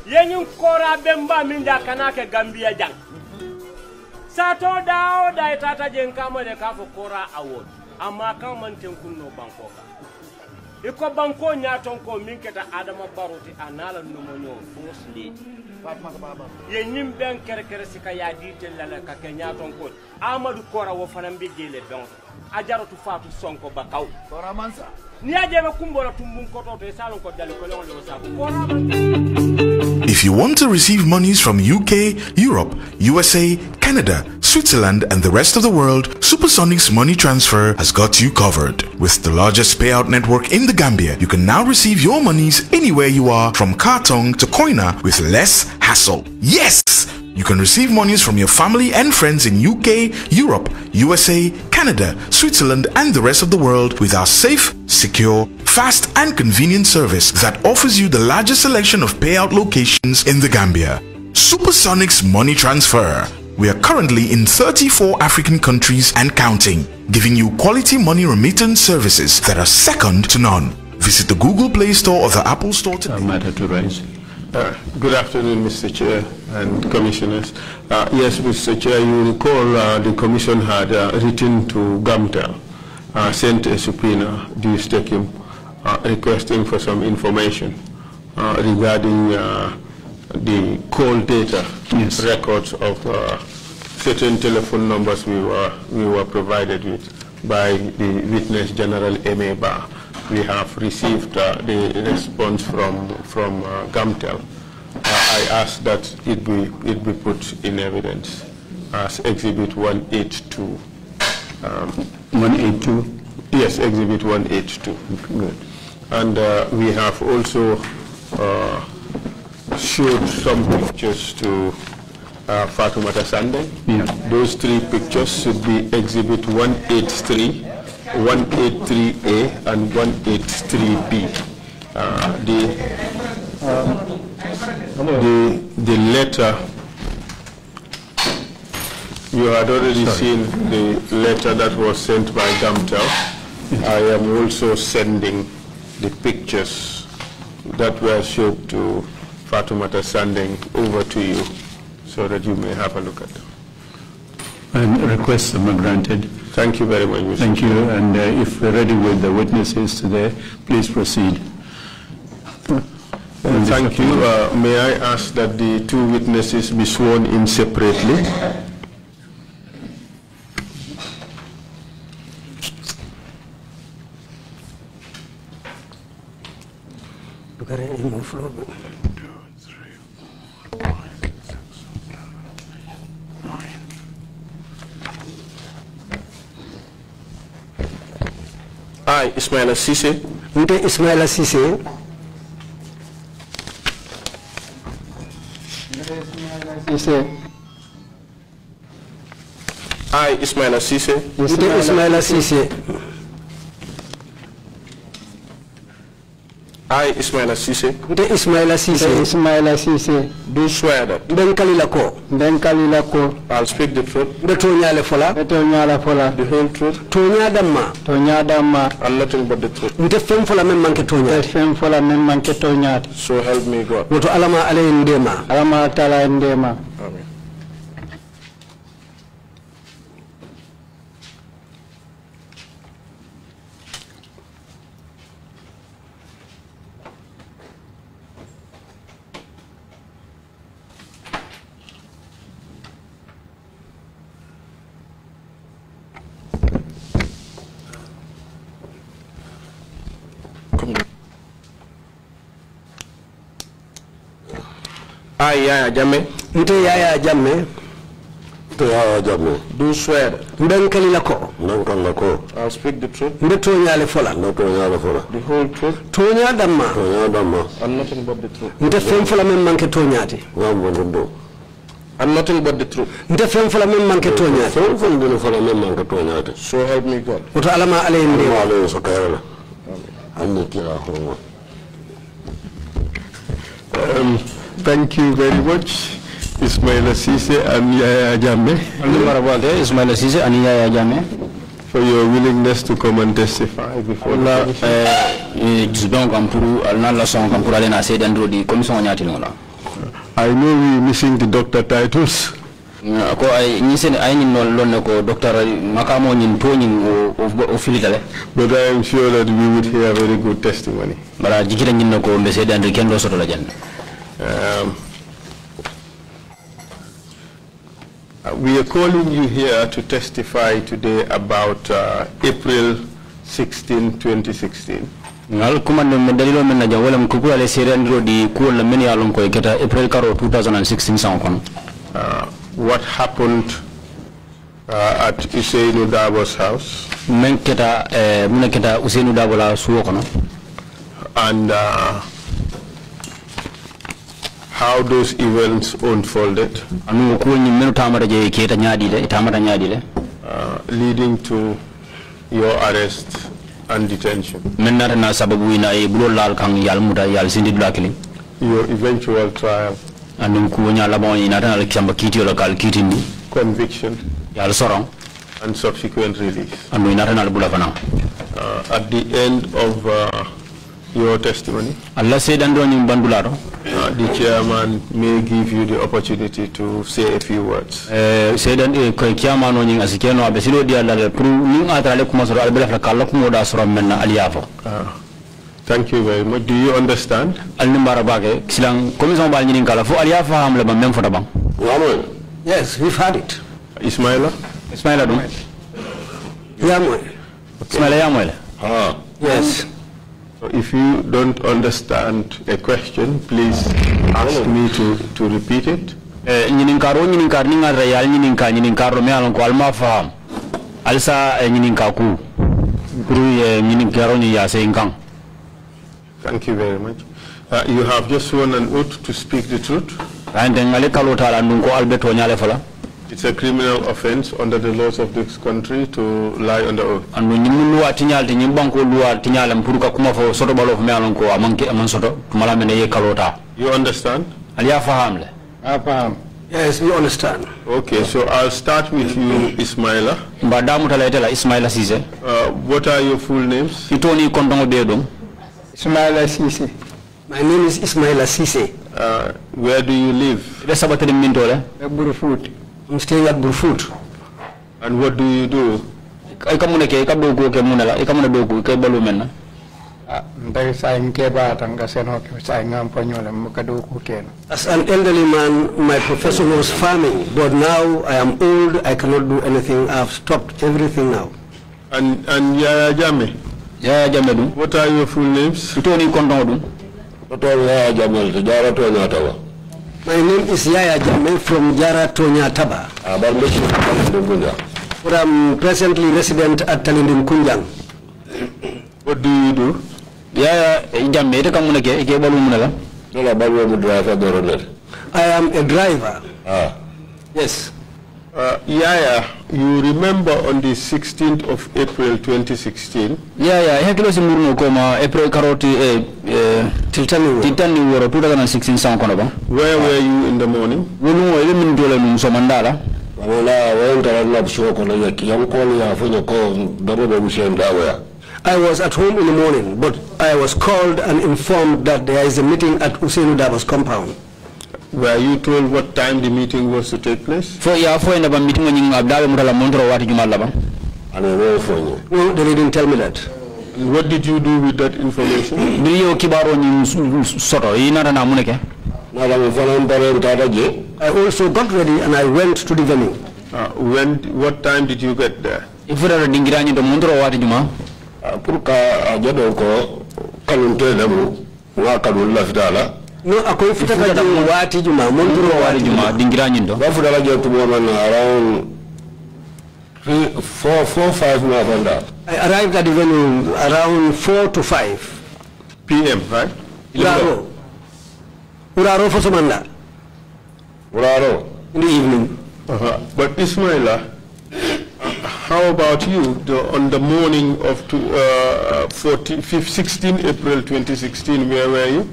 Yenyun kora bemba minda kanake Gambia jang. Sato dao da itata jenkamo de kafo kora award. Ama kama ntenkuno bankoka. Iko banko nyaton ko minketa Adama Baruti anala numonyo first lady. Yenyim ben kere sika ya dite lala ka kenyaton ko. Amadou Kora wo fanambe gele ben. Ajaro tu fatu sonko bakaw. Kora mansa. If you want to receive monies from UK, Europe, USA, Canada, Switzerland and the rest of the world, Supersonic's money transfer has got you covered. With the largest payout network in the Gambia, you can now receive your monies anywhere you are, from Kartong to Koina, with less hassle. Yes! You can receive monies from your family and friends in UK, Europe, USA, Canada, Switzerland and the rest of the world with our safe, secure, fast and convenient service that offers you the largest selection of payout locations in the Gambia. Supersonic's money transfer. We are currently in 34 African countries and counting, giving you quality money remittance services that are second to none. Visit the Google Play Store or the Apple Store today. Matter to raise. Good afternoon, Mr. Chair and Commissioners. Yes, Mr. Chair, you recall the Commission had written to Gamtel, sent a subpoena, due him, requesting for some information regarding the call data records of certain telephone numbers we were provided with by the Witness General M.A. Ba. We have received the response from Gamtel. I ask that it be put in evidence as Exhibit 182. 182? Yes, Exhibit 182. Good. And we have also showed some pictures to Fatoumata Sandeng. Yeah. Those 3 pictures should be Exhibit 183. 183A and 183B. The letter, you had already seen the letter that was sent by Gamtel. I am also sending the pictures that were showed to Fatoumata Sandeng over to you so that you may have a look at them. And requests are granted. Thank you very much, Mr. Thank you. And if we're ready with the witnesses today, please proceed. Thank you. May I ask that the 2 witnesses be sworn in separately? I, Ismaila Cisse. Nte Ismaila Cisse. I, Ismaila Cisse. Nte Ismaila Cisse. I, Ismaila Cisse. Nte Ismaila Cisse. Ismaila Cisse. Do swear that. I'll speak the truth. The whole truth. And nothing but the truth. So help me God. Amen. I, Yaya Jammeh. Nte Yaya Jammeh. Do swear. I'll speak the truth. The whole truth. And nothing but the truth. And nothing but the truth. So help me God. Thank you very much, Ismaila Cisse and Yaya Jammeh, for your willingness to come and testify before the commission. I know we're missing the doctor titles. Ko ay ñisen ay ñin non lon ko docteur makamo ñin to ñin o filitale. But I am sure that we would hear very good testimony. Bara jikira ñin ko mbese dande kendo soto la janne. We are calling you here to testify today about April 16, 2016. Ngal kumande men dalilo men na jawala ko ko ale serendro di ko la men yalon ko keta April karo 2016 san kono. What happened at Usainu Dabo's house? Men keta mun keta Usainu Dabo la suwo kono. And how those events unfolded, anu ko ni menu tamata je keta nyaadi le tamata nyaadi le leading to your arrest and detention. Men na sababu ina e bulo lal kan yal muta yal sindi blakili. Your eventual trial. Anu ko nya la bon ina tan al kamba kiti la kal kitindi. Conviction. Yal sorong. And subsequent release. Anu ina tan al bula fana. At the end of your testimony, Allah sedando ni bandularo. The chairman may give you the opportunity to say a few words. Sedan ko chairman no nying asikeno abesilo dia la pour ni atale kuma soro albela fa kala kuma da soro menna aliyafo. Thank you very much. Do you understand? Alnimbara bake silang commission bal nyinin kala fo aliyafa am la ba mem fota bang. Yes, we've had it. Ismaila? Ismaila dum. Yamoy. Ismaila yamoy. Yes. So if you don't understand a question, please ask me to repeat it. Nyinin kar ninga real nyinin kar me alon ko alma faham. Alsa nyinin ka ku. Kuru nyinin karo ni ya se inkang. Thank you very much. You have just sworn an oath to speak the truth. It's a criminal offense under the laws of this country to lie under oath. You understand? Yes, we understand. Okay, so I'll start with you, Ismaila. What are your full names? Ismaila Sise. My name is Ismaila Sise. Where do you live? Burfoot. I'm staying at Burfoot. And what do you do? As an elderly man, my profession was farming, but now I am old, I cannot do anything. I have stopped everything now. And Yaya Jame? Yaya Jame, what are your full names? My name is Yaya Jame from Jara Tonya Taba. But I'm presently resident at Talindin Kunjang. What do you do? Yaya Jame, I am a driver. Yes. Yaya, you remember on the 16th of April 2016? Yeah, April Karoti Titani woro 2016 sound kono ba. Where were you in the morning? Wonu ele min dole num so mandala. I was at home in the morning, but I was called and informed that there is a meeting at Usainu Dabo's compound. Were you told what time the meeting was to take place? For ya for ina ba meeting ngin abdabe mutala montro wati jumala ba. No, they didn't tell me that. And what did you do with that information? Biyo kibaro ni soto ina na muneke. I also got ready and I went to the venue. What time did you get there? If you are dingirani to montro wati juma. No, akoy futaka juma wati juma montro wati juma dingirani ndo. Around 4-5 minutes. I arrived at the venue around 4 to 5 p.m., right? Uraro for Somanda. Uraro. In the evening. But Ismaila, how about you? On the morning of 16 April 2016, where were you?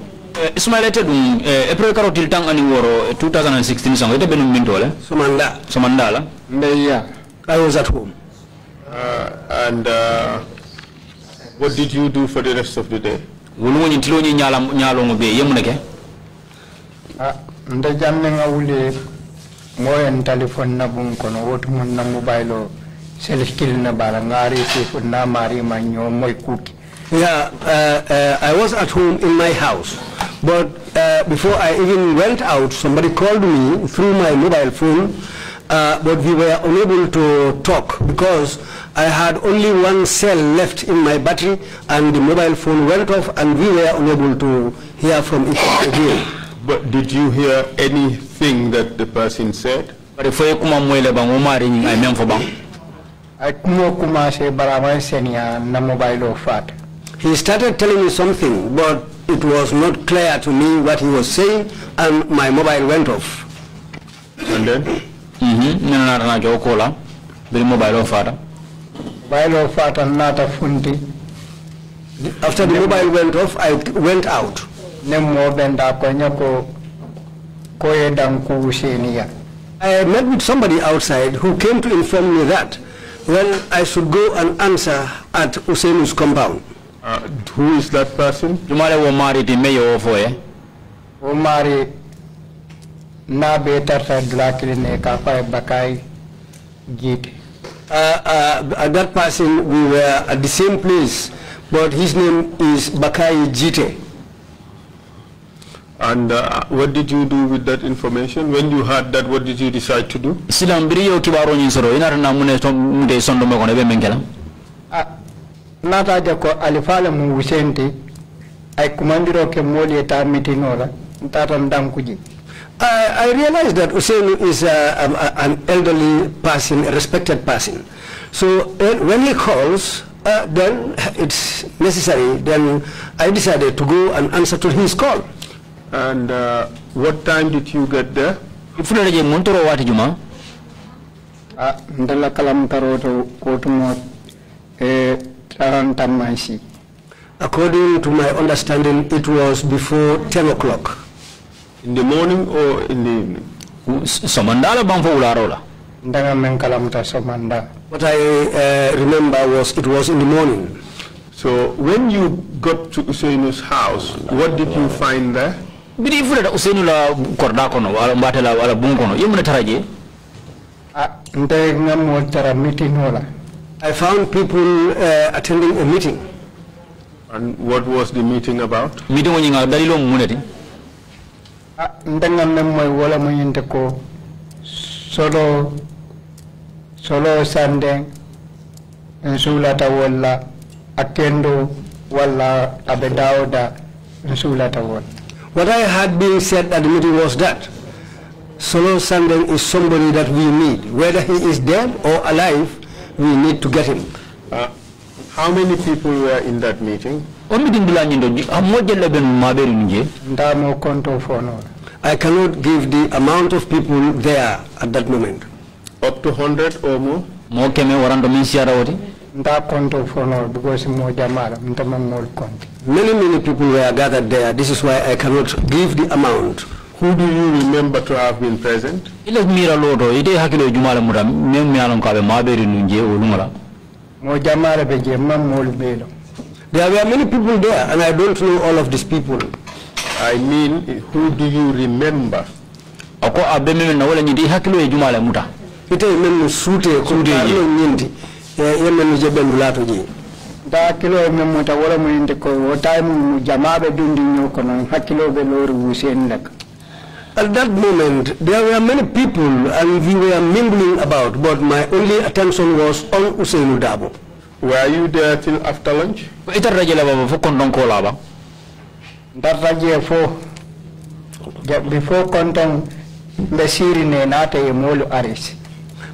Ismaila tedum April karotil tang ani woro 2016 sango ite benum mintole. Somanda la. Yeah. I was at home. And what did you do for the rest of the day? nda janne nga wule moyen telephone na bun kono wotu mun na mobile self kill na bala ngari sifu na mari manyo moy kuki. Yeah, I was at home in my house, but before I even went out, somebody called me through my mobile phone, but we were unable to talk because I had only one cell left in my battery and the mobile phone went off and we were unable to hear from each other again. But did you hear anything that the person said? He started telling me something, but it was not clear to me what he was saying, and my mobile went off. And then? After the mobile went off, I went out. I met with somebody outside who came to inform me that when I should go and answer at Useinu's compound. Who is that person? Omari na better Dracline Kafa Bakai Git. That person, we were at the same place, but his name is Bakai Jite. And what did you do with that information? When you heard that, what did you decide to do? Nata jako alifala mu Vicente ay kumandiro ke moli eta mitinola tata ndamkuji. I realized that Usainu is an elderly person, a respected person. So when he calls, then it's necessary. Then I decided to go and answer to his call. And what time did you get there? Ndala kalam taroto kotumo According to my understanding, it was before 10 o'clock. In the morning or in the evening? What I remember was it was in the morning. So when you got to Useinu's house, what did you find there? I found people attending a meeting. And what was the meeting about? Solo sandeng insulata wala akendo wala abedauda insulata wala. What I had been said at the meeting was that Solo Sandeng is somebody that we need. Whether he is dead or alive, we need to get him. How many people were in that meeting? I cannot give the amount of people there at that moment. Up to 100 or more? Many people were gathered there. This is why I cannot give the amount. Who do you remember to have been present? There were many people there, and I don't know all of these people. I mean, who do you remember? At that moment, there were many people and we were mingling about, but my only attention was on Usainu Dabo. Were you there till after lunch? Before Kontong,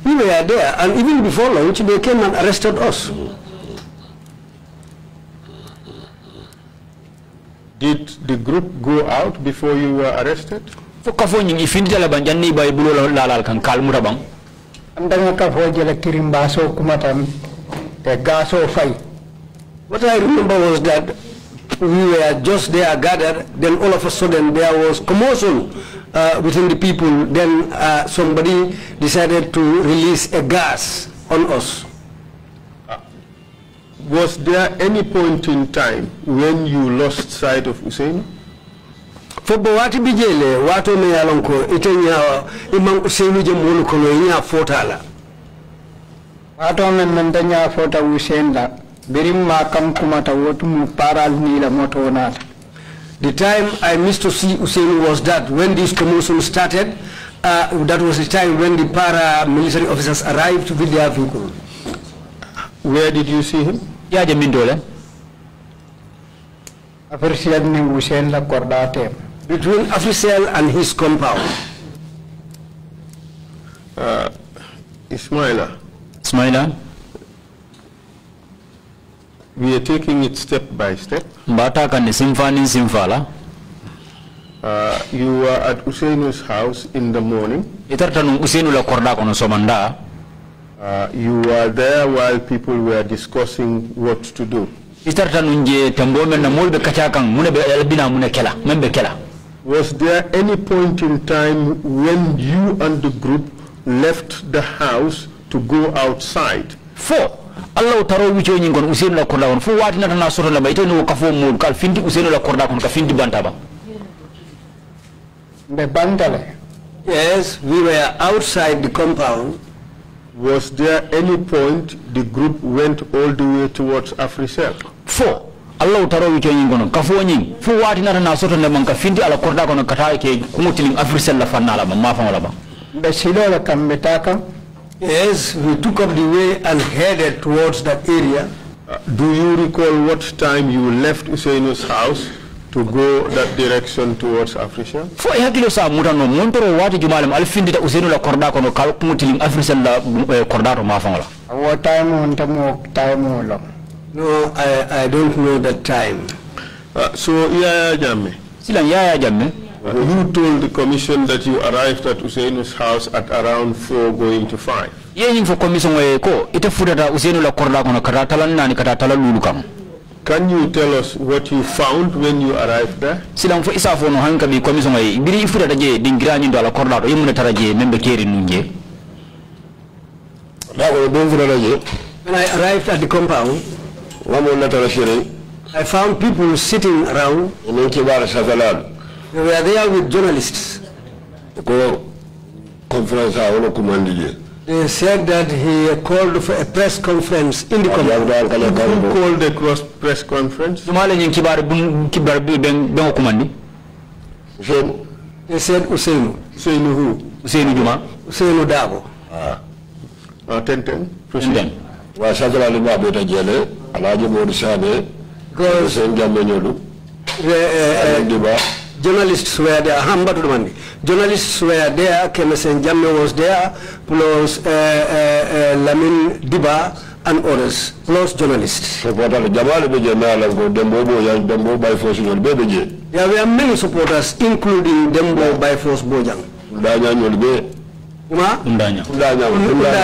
we were there, and even before lunch, they came and arrested us. Did the group go out before you were arrested? What I remember was that we were just there gathered, then all of a sudden there was commotion within the people. Then somebody decided to release a gas on us. Was there any point in time when you lost sight of Usainu? Fobo wati bijele wato me yalonko itenya imam Usenu je mulu kono inya fotala. Wato men nandanya fota Usain la birim makam kumata wotu mu paral ni la moto nata. The time I missed to see Usain was that when this commotion started, that was the time when the paramilitary officers arrived with their vehicle. Where did you see him? Ya je mindole. Official ni Usain la kordate. Between official and his compound. Ismaila. Ismaila. We are taking it step by step. Mbata kan simfani simfala. You were at Usainu's house in the morning. Itartanu Usainu la korda kono somanda. You were there while people were discussing what to do. Itartanu nje tambo men na molbe kachakang mune be albina mune kela membe kela. Was there any point in time when you and the group left the house to go outside? Allah taro wicho nyingon Usainu la korda kono fu wati na na soro la baito no kafo mul kal finti Usainu la korda kono ka finti bantaba. The bantale. Yes, we were outside the compound. Was there any point the group went all the way towards Africell? Allah taro wicho nyingon kafo nying fu wati na na soro la man ka finti ala korda kono kata ke kumutilin Africell la fanala ma fa wala ba. The silo la kambetaka. Yes, we took up the way and headed towards that area. Do you recall what time you left Usainu's house to go that direction towards Africa? Fo ya kilo sa mutano montoro wati jumalem alfindi da Usainu la korda kono kal kumutilin Africell la korda to ma fa wala. What time on time long? No, I don't know that time. So Yaya Jammeh. Silang Yaya Jammeh. You told the commission that you arrived at Usainu's house at around 4 going to 5. Yeying for commission we ko ite fudata Usainu la korda kono kata talan nani kata talan lulu kam. Can you tell us what you found when you arrived there? Silang fo isa fo no hanka bi commission we biri fudata je dingira nyi do la korda do yimuna taraje membe keri nunje. When I arrived at the compound, I found people sitting around. They were there with journalists. They said that he called for a press conference in the compound. Who called the press conference? They said Usainu. Usainu who? Usainu Juma. Usainu Dabo. Tenten. President. Because journalists were there. Journalists were there. Kemesen Jammeh was there, plus Lamin Diba and others, plus journalists. There were many supporters, including Dembo by Force Bojang.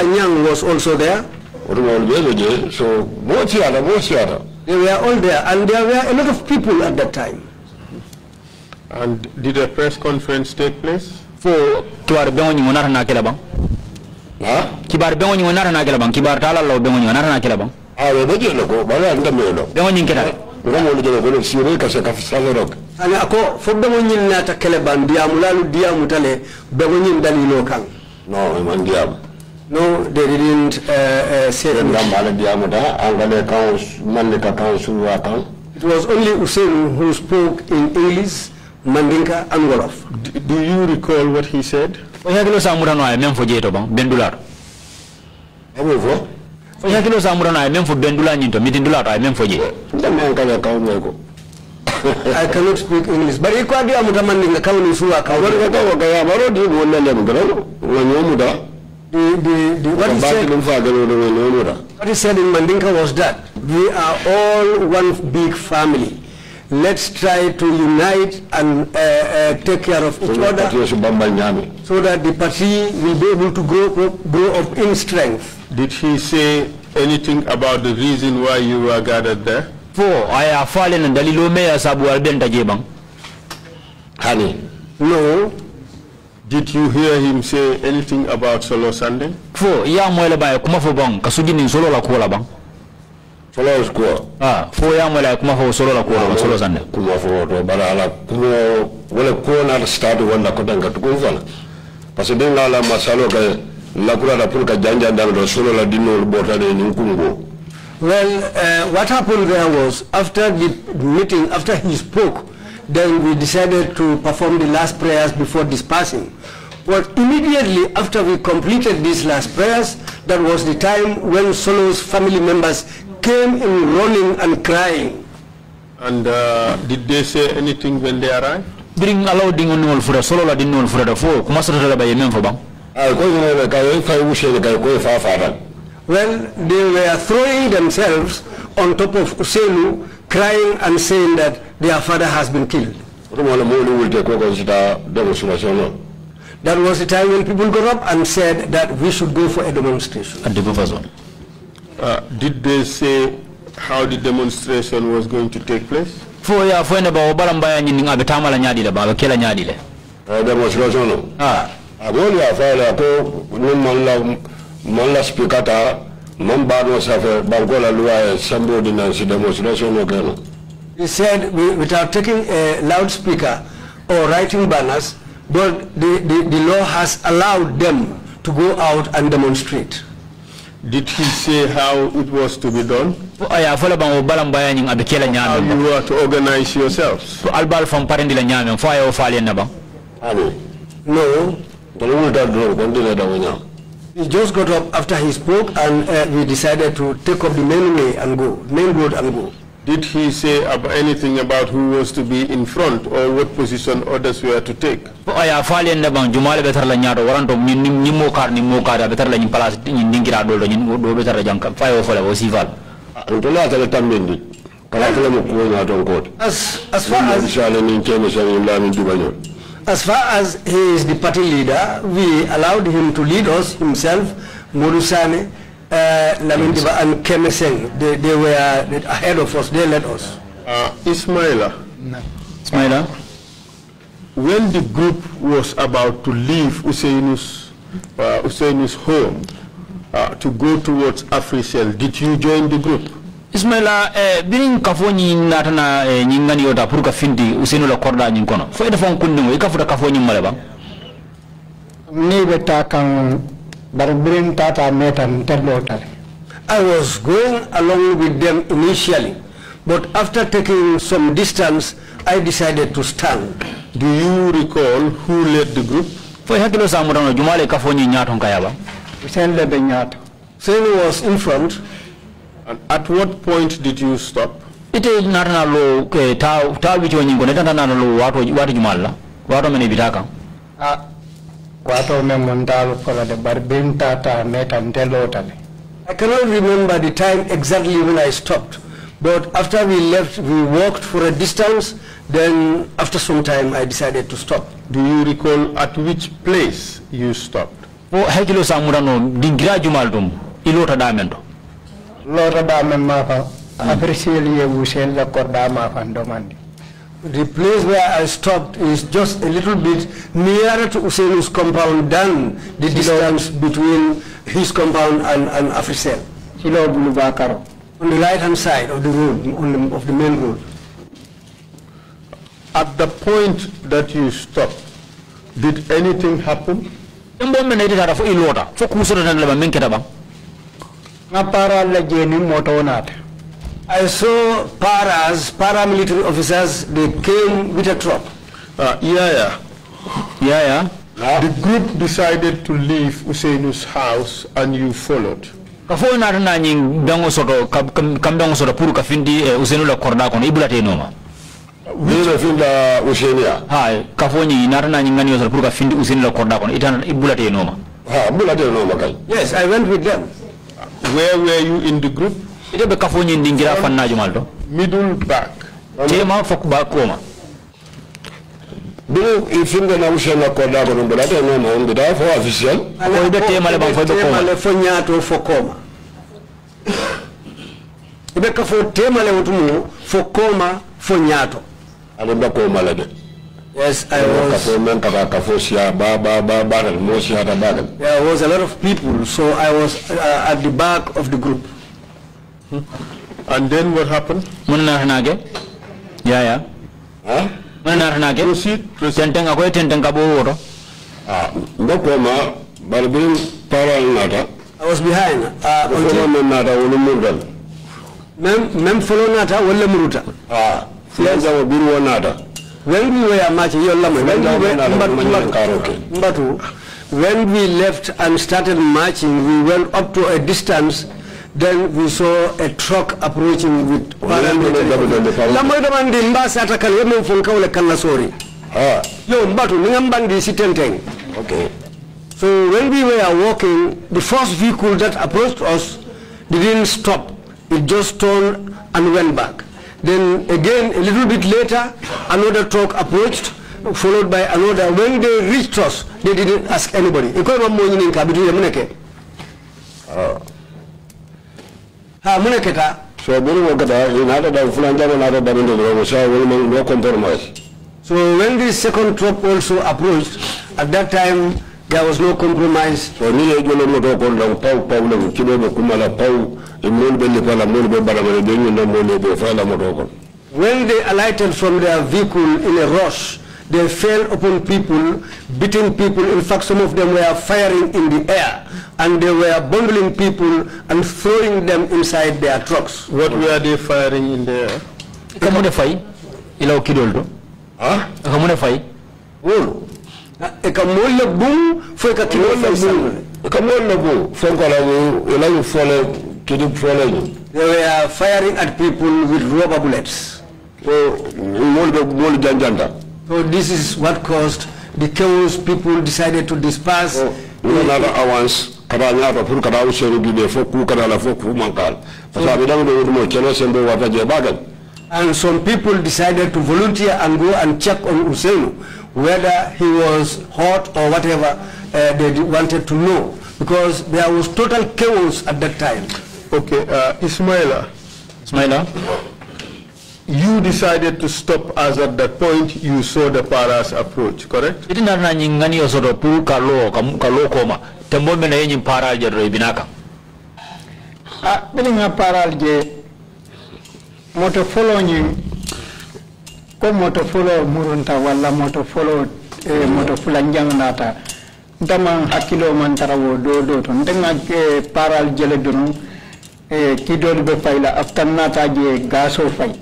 Nyang was also there. So, they were all there, and there were a lot of people at that time. And did a press conference take place? For kibar bengo ngonara na kela bang. Kibar bengo ngonara na kela bang. Kibar tala lo bengo ngonara na kela bang. We beje loko bala ndamelo. Bengo nyinkela. Ngomo lo jelo ko sire ka se ka salorok. Ani ako fo bengo nyin na ta kele bang diamu lalu diamu tale bengo nyin dalilo kan. No, man diam. No, they didn't say that. It was only Usainu who spoke in English, Mandinka, and Wolof. Do you recall what he said? I cannot speak English, but what he said in Mandinka was that we are all one big family. Let's try to unite and take care of each other so that the party will be able to grow up in strength. Did he say anything about the reason why you were gathered there? No. Did you hear him say anything about Solo Sunday? Solo ko. Fo ya mo la kuma fo solo la ko solo sande. Kuma fo to bara ala kuma wala ko na start wala ko danga to ko fala. Parce que denga la masalo ka la kura da pour ka janja dal solo la dino bota de ni kungo. Well, what happened there was, after the meeting, after he spoke, then we decided to perform the last prayers before dispersing. But immediately after we completed these last prayers, that was the time when Solo's family members came in running and crying. And did they say anything when they arrived? Bring allow ding on all for Solo la ding on for the four. Kuma solo la ba yemen for bang. Well, they were throwing themselves on top of Usenu, crying and saying that their father has been killed. That was the time when people got up and said that we should go for a demonstration. Did they say how the demonstration was going to take place? Demonstration. Mala speakata mambano safe bangola luwa sambo dinansi demonstration ogeno. He said without taking a loudspeaker or writing banners, but the law has allowed them to go out and demonstrate. Did he say how it was to be done? Or you were to organize yourselves? No. He just got up after he spoke, and we decided to take up the main way and go, main road and go. Did he say anything about who was to be in front or what position others were to take? As far as he is the party leader, we allowed him to lead us himself, Murusane, Lamindiba and Kemeseng. They were ahead of us, they led us. Ismaila, when the group was about to leave Useinu's home to go towards Africell, did you join the group? Ismaila, birin kafoni natana nyingani yoda puruka findi Useinu la korda nyinkono. Fo ida fon kunningo ikafuta kafoni maleba. Ni beta kan barbirin tata metan terlotale. I was going along with them initially, but after taking some distance, I decided to stand. Do you recall who led the group? Fo hakilo samurano jumale kafoni nyaton kayaba. Useinu lebe nyato. Useinu was in front. And at what point did you stop? Ite natana lo ta bicho nyingo netana lo watu jumala watu mene bitaka. Watu memondalo for the barbin tata metan telotale. I cannot remember the time exactly when I stopped, but after we left, we walked for a distance. Then after some time, I decided to stop. Do you recall at which place you stopped? Oh, hekilo samurano dingira jumaldum ilota damendo. Lota dame mafa appreciate Usel la korda mafa ndomandi. The place where I stopped is just a little bit nearer to Useinu's compound than the distance between his compound and Africell. On the right hand side of the road, of the main road. At the point that you stopped, did anything happen? I saw paramilitary officers, they came with a truck. Yeah. The group decided to leave Useinu's house and you followed. Yes, I went with them. Where were you in the group? Middle, back. If you na ushena koda ko ndo late no mo ndo da for official ko be temale ban fo be ko male fo nyaato fo koma be ka fo temale wutumu fo koma fo nyaato ale ba ko mala de. Yes, I was. There was a lot of people, so I was at the back of the group. And then what happened? Yeah. Huh? Proceed. I was behind. Mem follow nata wala muruta. When we were marching, when we left and started marching, we went up to a distance. Then we saw a truck approaching with paramilitary. Okay. So when we were walking, the first vehicle that approached us didn't stop. It just turned and went back. Then again, a little bit later, another truck approached, followed by another. When they reached us, they didn't ask anybody. So when the second truck also approached, at that time there was no compromise. When they alighted from their vehicle in a rush, they fell upon people, beating people. In fact, some of them were firing in the air, and they were bundling people and throwing them inside their trucks. What were they firing in the air? They were firing at people with rubber bullets. So this is what caused the chaos. People decided to disperse. And some people decided to volunteer and go and check on Hussein, whether he was hurt or whatever they wanted to know, because there was total chaos at that time. Okay, Ismaila, you decided to stop as at that point you saw the paras approach, correct? Moto follow ni ko moto follow murunta wala moto follow moto fulanjang nata ndama hakilo man tarawo do to ndenga ke paral jele dunu kidol be fayla after nata je gaso fay.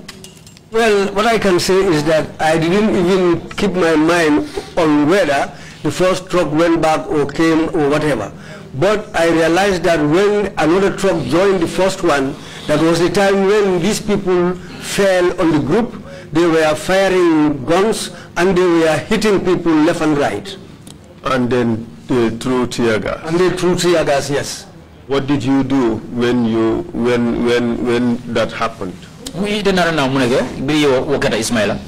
Well, what I can say is that I didn't even keep my mind on whether the first truck went back or came or whatever. But I realized that when another truck joined the first one, that was the time when these people fell on the group. They were firing guns and they were hitting people left and right. And then they threw tear gas. And they threw tear gas, yes. What did you do when that happened? We didn't know what Ismaila.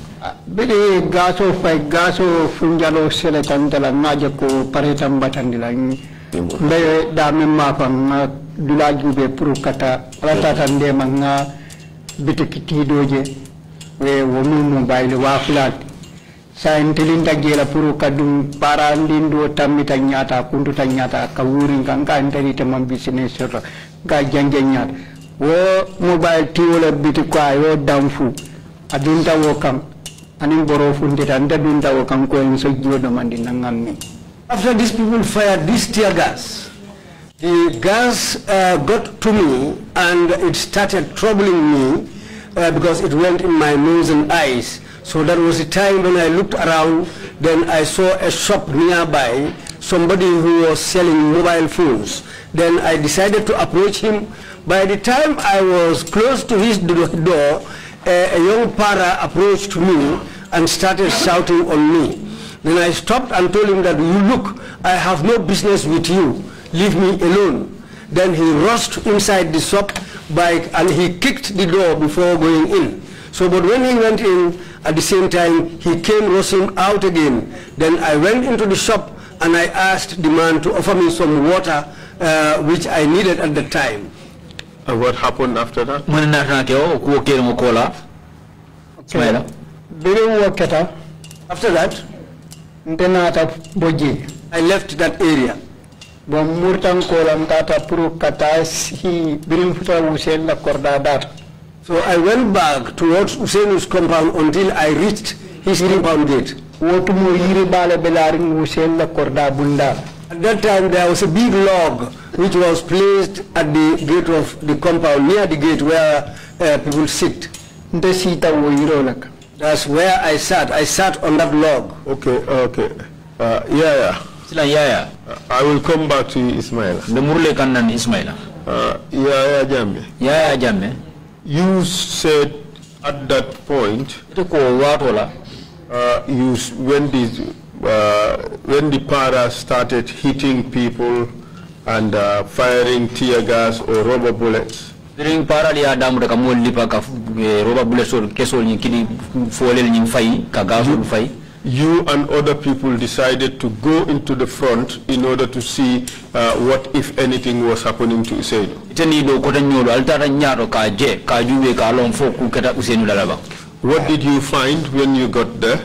Bidi gaso fay gaso funjalo sele tantala naje ko paretam batandila be da memma fa dulaju be pour kata ratata ndema nga bitikiti doje we wonu bayle wa flat sa intilinta gela pour kadum para ndindo tamita nyata kuntu tanyata ka wuri kanka interite mam business soto ga jange nyata wo mobile tiwola bitikwa yo damfu adunta wo kam. After these people fired this tear gas, the gas got to me and it started troubling me because it went in my nose and eyes. So that was the time when I looked around, then I saw a shop nearby, somebody who was selling mobile phones. Then I decided to approach him. By the time I was close to his door, a young para approached me and started shouting on me. Then I stopped and told him that, you look, I have no business with you. Leave me alone. Then he rushed inside the shop and he kicked the door before going in. So, but when he went in, at the same time, he came rushing out again. Then I went into the shop and I asked the man to offer me some water, which I needed at the time. And what happened after that? After that, I left that area. So I went back towards Husseini's compound until I reached his compound gate. At that time there was a big log which was placed at the gate of the compound, near the gate where people sit. That's where I sat. I sat on that log. Okay. Yeah. I will come back to you, Ismail. You said at that point, when the para started hitting people and firing tear gas or rubber bullets, you and other people decided to go into the front in order to see what, if anything, was happening to Usain. What did you find when you got there?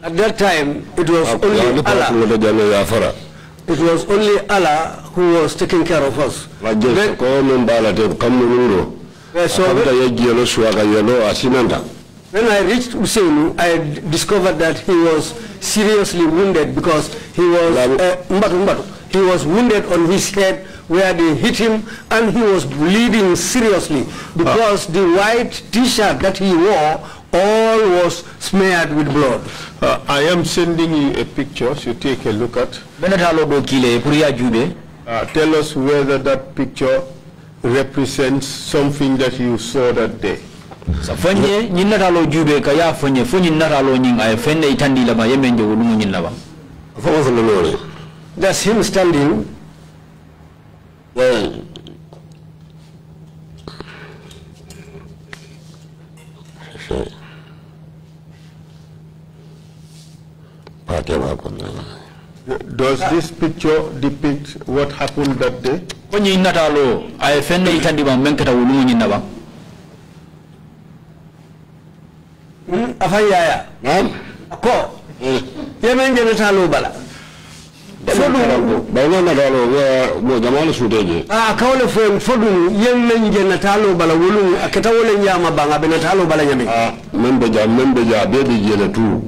At that time, it was only Allah. It was only Allah who was taking care of us. When I reached Usainu, I discovered that he was seriously wounded because he was wounded on his head where they hit him, and he was bleeding seriously because the white T-shirt that he wore all was smeared with blood. I am sending you a picture, so take a look at. Tell us whether that picture represents something that you saw that day. That's him standing. Does this picture depict what happened that day?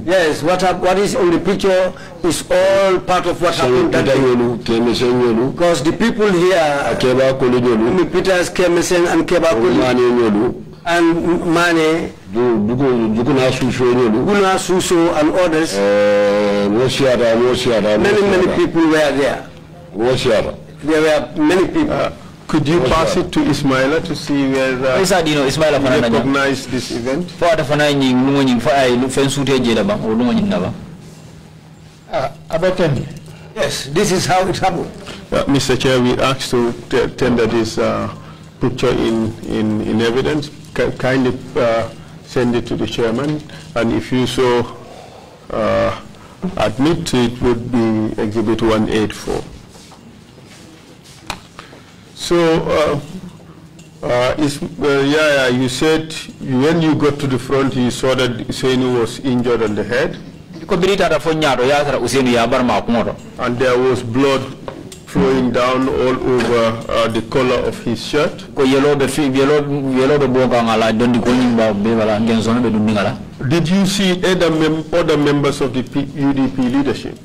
Yes, what is on the picture is all part of what happened that day. Because the people here, Peter's Kemesen and Kebakuli and Mane, Guna Suso and others, many people were there. There were many people. Could you pass it to Ismaila to see whether he recognized this event? Yes, this is how it happened. Mr. Chair, we asked to tender this picture in evidence. Kindly send it to the chairman, and if you so admit, it would be Exhibit 184. So, you said when you got to the front, you saw that Usainu was injured on the head, and there was blood flowing down all over the collar of his shirt. Did you see other members of the UDP leadership?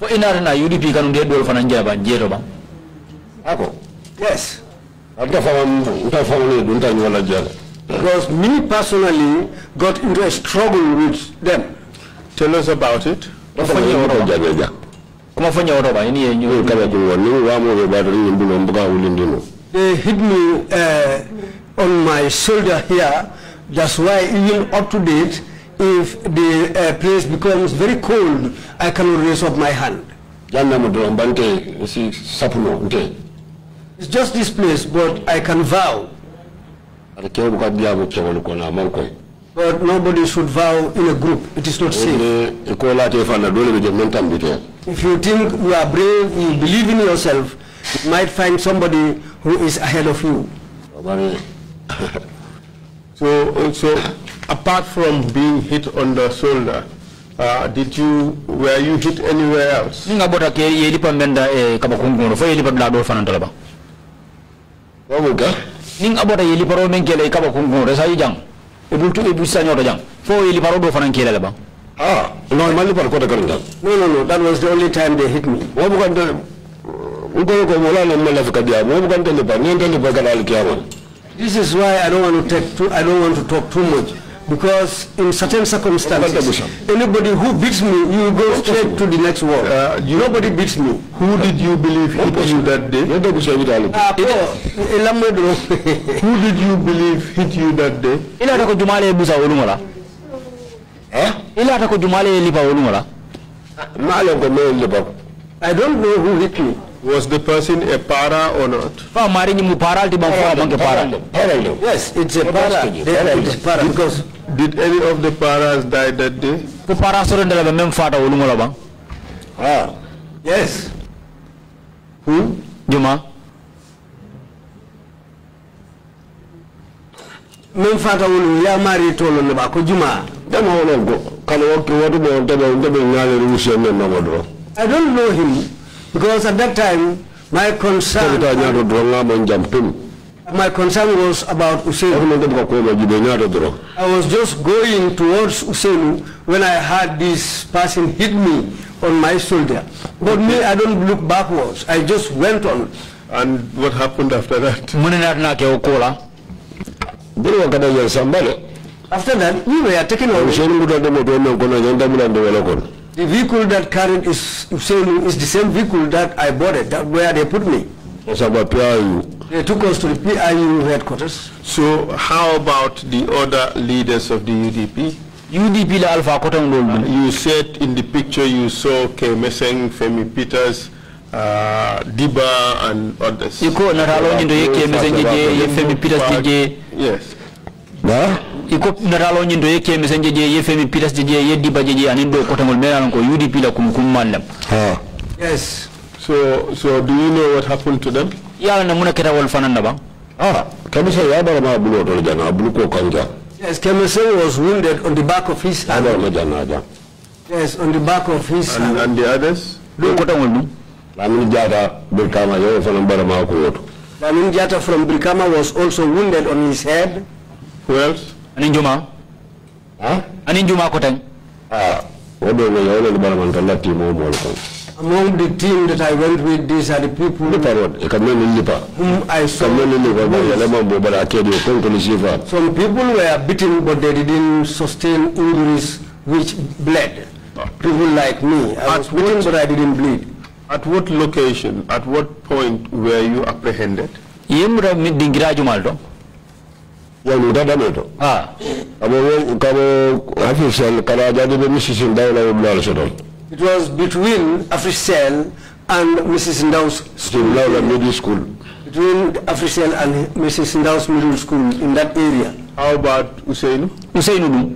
Yes. Because me personally got into a struggle with them. Tell us about it. They hit me on my shoulder here. That's why even up to date, if the place becomes very cold, I cannot raise up my hand. It's just this place, but I can vow. But nobody should vow in a group. It is not safe. If you think you are brave, you believe in yourself, you might find somebody who is ahead of you. So apart from being hit on the shoulder, Were you hit anywhere else? Ninga bota ke yelipa menda kabakungu fo yelipa bla do fananta ba. Wamuka? Ninga bota yelipa ro men kele kabakungu resa yijang. Ebultu ebusa nyoto jang. Fo yelipa ro do fanan kele ba. Normally par kota karanga. No, that was the only time they hit me. This is why I don't want to talk too much, because in certain circumstances, anybody who beats me, you go straight to the next war. Nobody beats me. Who did you believe hit you that day? Who did you believe hit you that day? I don't know who hit me. Was the person a para or not? Yes, it's a para. It's a para because did any of the paras die that day? Yes. Who? Juma. Memfata ulu ya mari tolo ne ba ko Juma. I don't know him because at that time my concern was about Usainu. I was just going towards Usainu when I had this person hit me on my shoulder. But me, I don't look backwards. I just went on. And what happened after that? After that, we were taken away. The vehicle that carried Usainu is the same vehicle that I boarded, where they put me. They took us to the PIU headquarters. So how about the other leaders of the UDP? UDP la Alpha Kotong. You said in the picture you saw Kemeseng, Femi Peters, Diba and others. Yes. Iko naralo nyindo yake mesenje je yefemi Peters je yedi bajeje anindo kotangol melan ko UDP la kumkumandam. Yes. So do you know what happened to them? Ya na muna kera wal fananda ba. Kamisa ya bara ma bulo to jana buluko kanja. Yes, Kemeseng was wounded on the back of his hand. Yes, on the back of his hand. And the others? Do kotangol dum. Lamin Jata Birkama yo fanam bara ma ko woto. Lamin Jata from Birkama was also wounded on his head. Who else? Aninjuma. Aninjuma Koteng. Among the team that I went with, these are the people whom I saw. Some people were beaten, but they didn't sustain injuries which bled. People like me. I was beaten, but I didn't bleed. At what location, at what point were you apprehended? It was between Africell and Mrs. Ndau's middle school. Between Africell and Mrs. Ndau's middle school in that area. How about Usainu? Usainu.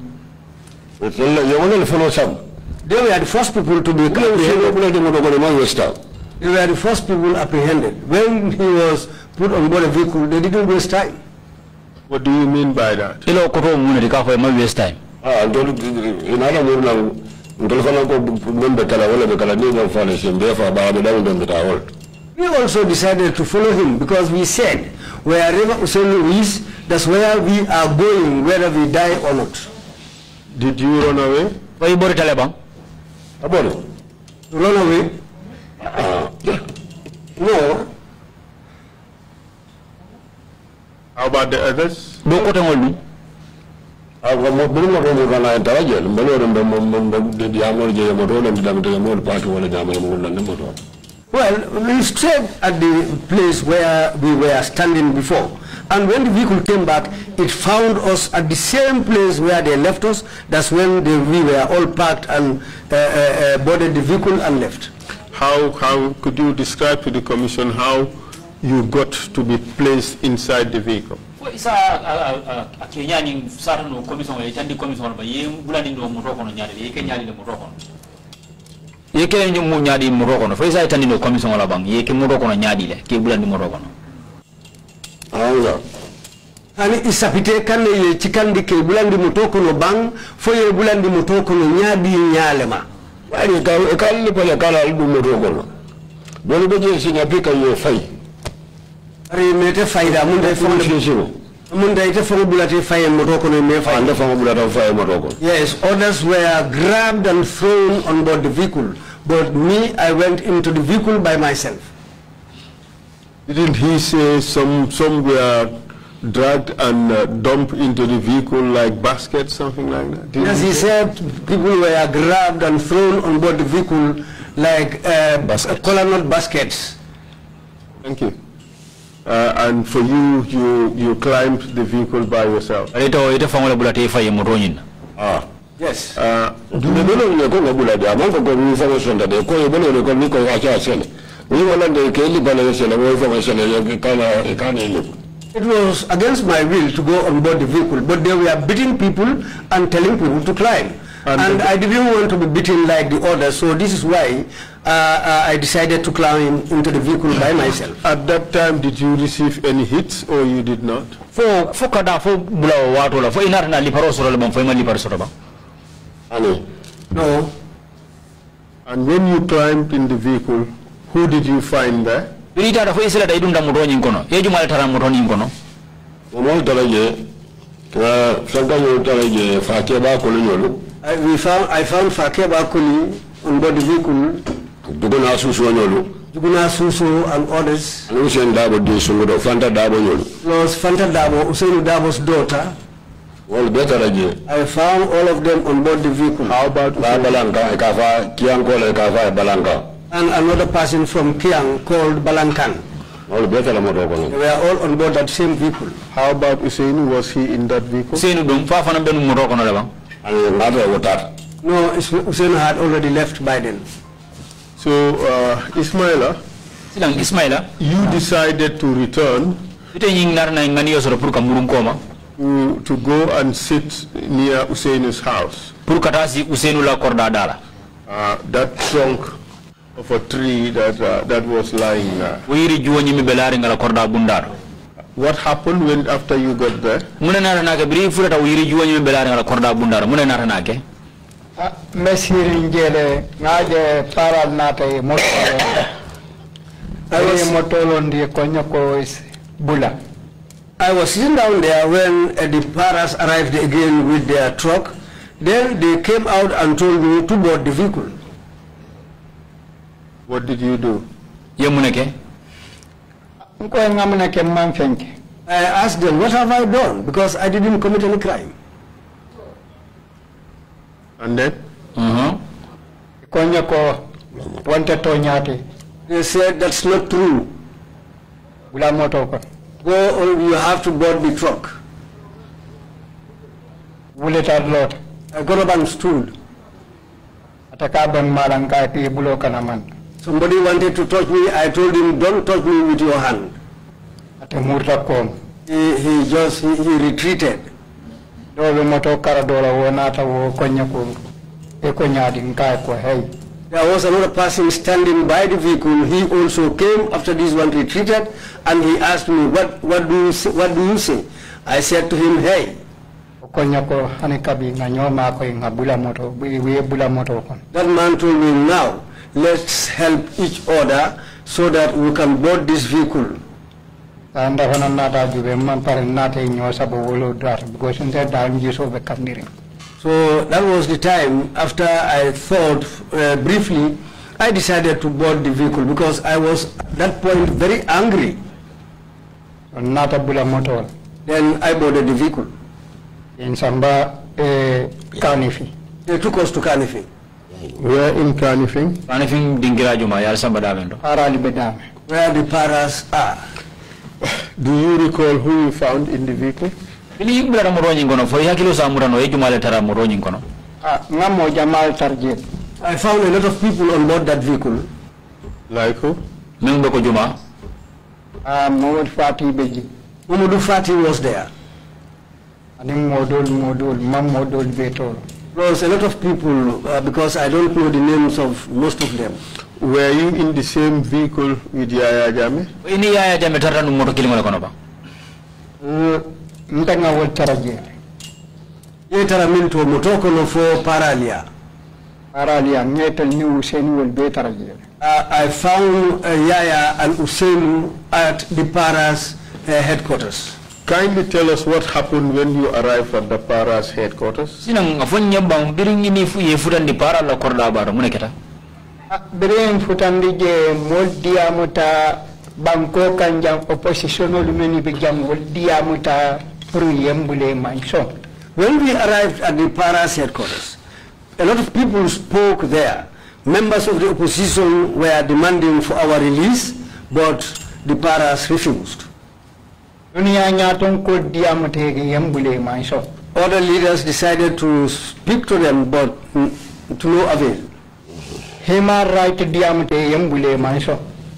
They were the first people to be apprehended. They were the first people apprehended. When he was put on board a vehicle, they didn't waste time. What do you mean by that? Waste time. We also decided to follow him because we said, wherever Usainu is, that's where we are going, whether we die or not. Did you run away? Run away? No. How about the others? Well, we stayed at the place where we were standing before. And when the vehicle came back, it found us at the same place where they left us. That's when we were all packed and boarded the vehicle and left. How could you describe to the commission how you got to be placed inside the vehicle? Hani isapite kane ye chikandi ke bulandi mutoko no bang foye bulandi mutoko no nyadi nyalema. Wani kalli pale kala albu mutoko no. Bolu beje sinyapika ye fai. Ari mete faida munda fonde. Munda ite fonde bulati faye mutoko no me faida. Anda fonde bulati faye mutoko. Yes, others were grabbed and thrown on board the vehicle, but me, I went into the vehicle by myself. Didn't he say some were dragged and dumped into the vehicle like baskets, something like that? Yes, he said people were grabbed and thrown on board the vehicle like cola nut baskets. Thank you. And for you climbed the vehicle by yourself. Yes. It was against my will to go on board the vehicle, but they were beating people and telling people to climb. And I didn't want to be beaten like the others, so this is why I decided to climb into the vehicle by myself. At that time, did you receive any hits or you did not? No. And when you climbed in the vehicle, who did you find there? I found Fakeba Kuli on board the vehicle. Duguna Susu and others. Plus Fanta Dabo, Usainu Dabo's daughter. I found all of them on board the vehicle. How about and another person from Kiang called Balankan. They were all on board that same vehicle. How about Usainu? Was he in that vehicle? No, Usainu had already left by then. So, Ismaila, you decided to return to go and sit near Usainu's house. That trunk of a tree that was lying there. What happened when after you got there? I was sitting down there when the paras arrived again with their truck. Then they came out and told me to board the vehicle. What did you do? I asked them, what have I done? Because I didn't commit any crime. And then? They said, that's not true. Go, you have to board the truck. I got up and stood. Somebody wanted to touch me. I told him, don't touch me with your hand. He retreated. There was another person standing by the vehicle. He also came after this one retreated, and he asked me, what do you say? I said to him, hey. That man told me, now let's help each other so that we can board this vehicle. So that was the time after I thought briefly, I decided to board the vehicle because I was at that point very angry. Then I boarded the vehicle. In Samba, Kanifi. They took us to Kanifi. Where in Kanifi? Kanifi Dingirajuma, Yalsamba Davendo. Where the paras are. Do you recall who you found in the vehicle? I found a lot of people on board that vehicle. Like who? Mamadou Fati was there. There was a lot of people because I don't know the names of most of them. Were you in the same vehicle with Yaya Jammeh? Mtanga wol taraje. Yetara minto motoko no fo paralia. Paralia ngetel ni Hussein wol be taraje. I found Yaya and Hussein at the Paras headquarters. Kindly tell us what happened when you arrived at the Paras headquarters. Sinang afonya bang biring ini fudan di para la korda bar muneketa. Biring futandi je moldia muta banko kanjang oppositional meni bijam moldia muta pruyembule manso. When we arrived at the Paras headquarters, a lot of people spoke there. Members of the opposition were demanding for our release, but the Paras refused. Other leaders decided to speak to them, but to no avail.